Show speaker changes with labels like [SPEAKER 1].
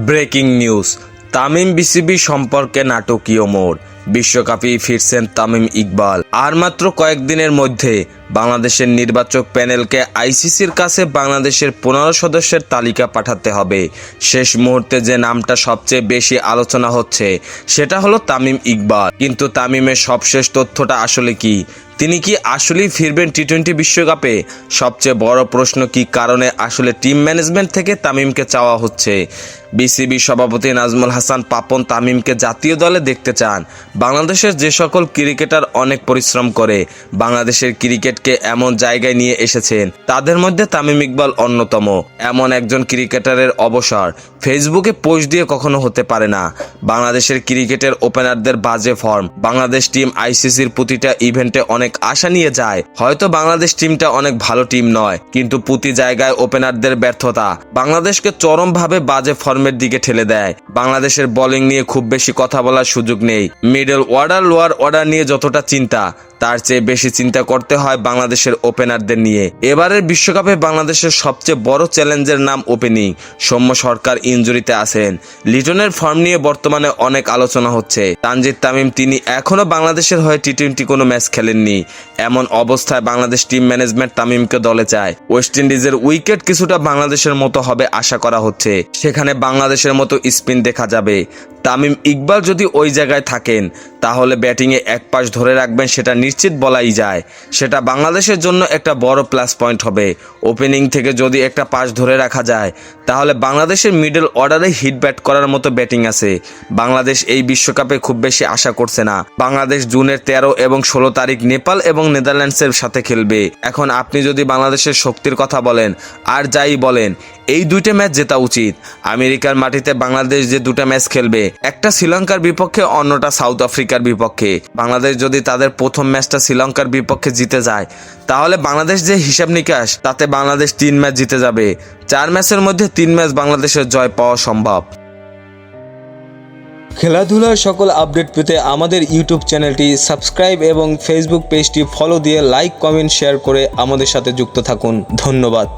[SPEAKER 1] Breaking news, Tamim BCB সম্পর্কে নাটকীয় মোড়। বিশ্বকাপে ফিরছেন তামিম ইকবাল। আর মাত্র কয়েকদিনের মধ্যে বাংলাদেশের নির্বাচক প্যানেলকে আইসিসির কাছে বাংলাদেশের 15 সদস্যের তালিকা পাঠাতে হবে। শেষ মুহূর্তে যে নামটা সবচেয়ে বেশি আলোচনা হচ্ছে সেটা হলো তামিম ইকবাল। কিন্তু তামিমের সবশেষ তথ্যটা আসলে কি? তিনি কি আসলেই ফিরবেন টি-20 বিশ্বকাপে? সবচেয়ে বড় প্রশ্ন, কি কারণে আসলে টিম ম্যানেজমেন্ট থেকে তামিমকে চাওয়া হচ্ছে? বিসিবি সভাপতি নাজমুল হাসান পাপন তামিমকে জাতীয় দলে দেখতে চান। বাংলাদেশের যে সকল ক্রিকেটার অনেক পরিশ্রম করে বাংলাদেশের ক্রিকেটকে এমন জায়গায় নিয়ে এসেছেন, তাদের মধ্যে তামিম ইকবাল অন্যতম। এমন একজন ক্রিকেটারের অবসর ফেসবুকে পোস্ট দিয়ে কখনো হতে পারে না। বাংলাদেশের ক্রিকেটের ওপেনারদের বাজে ফর্ম। বাংলাদেশ টিম আইসিসির প্রতিটা ইভেন্টে অনেক আশা নিয়ে যায়। হয়তো বাংলাদেশ টিমটা অনেক ভালো টিম নয়, কিন্তু প্রতি জায়গায় ওপেনারদের ব্যর্থতা বাংলাদেশকে চরমভাবে বাজে ফর্মের দিকে ঠেলে দেয়। বাংলাদেশের বোলিং নিয়ে খুব বেশি কথা বলার সুযোগ নেই। মিডল অর্ডার, লোয়ার অর্ডার নিয়ে যতটা চিন্তা, তার চেয়ে বেশি চিন্তা করতে হয় বাংলাদেশের ওপেনারদের নিয়ে। এবারের বিশ্বকাপে বাংলাদেশের সবচেয়ে বড় চ্যালেঞ্জের নাম ওপেনিং। সৌম্য সরকার ইনজুরিতে আছেন। লিটনের ফর্ম নিয়ে বর্তমানে অনেক আলোচনা হচ্ছে। তানজিদ তামিম, তিনি এখনও বাংলাদেশের হয়ে টি-20 কোনো ম্যাচ খেলেননি। এমন অবস্থায় বাংলাদেশ টিম ম্যানেজমেন্ট তামিমকে দলে চায়। ওয়েস্ট ইন্ডিজের উইকেট কিছুটা বাংলাদেশের মতো হবে আশা করা হচ্ছে। সেখানে বাংলাদেশের মতো স্পিন দেখা যাবে। তামিম ইকবাল যদি ওই জায়গায় থাকেন, তাহলে ব্যাটিংয়ে এক পাশ ধরে রাখবেন সেটা নিশ্চিত বলাই যায়। সেটা বাংলাদেশের জন্য একটা বড় প্লাস পয়েন্ট হবে। ওপেনিং থেকে যদি একটা পাশ ধরে রাখা যায়, তাহলে বাংলাদেশের মিডল অর্ডারে হিট ব্যাট করার মতো ব্যাটিং আছে। বাংলাদেশ এই বিশ্বকাপে খুব বেশি আশা করছে না। বাংলাদেশ জুনের 13 এবং 16 তারিখ নেপাল এবং নেদারল্যান্ডসের সাথে খেলবে। এখন আপনি যদি বাংলাদেশের শক্তির কথা বলেন আর যাই বলেন, এই দুইটা ম্যাচ জেতা উচিত। আমেরিকার মাটিতে বাংলাদেশ যে দুটো ম্যাচ খেলবে, একটা শ্রীলঙ্কার বিপক্ষে, অন্যটা সাউথ আফ্রিকার বিপক্ষে। বাংলাদেশ যদি তাদের প্রথম ম্যাচটা শ্রীলঙ্কার বিপক্ষে জিতে যায়, তাহলে বাংলাদেশ যে হিসাব নিকাশ, তাতে বাংলাদেশ 3 ম্যাচ জিতে যাবে। 4 ম্যাচের মধ্যে 3 ম্যাচ বাংলাদেশের জয় পাওয়া সম্ভব।
[SPEAKER 2] খেলাধুলার সকল আপডেট পেতে আমাদের ইউটিউব চ্যানেলটি সাবস্ক্রাইব এবং ফেসবুক পেজটি ফলো দিয়ে লাইক, কমেন্ট, শেয়ার করে আমাদের সাথে যুক্ত থাকুন। ধন্যবাদ।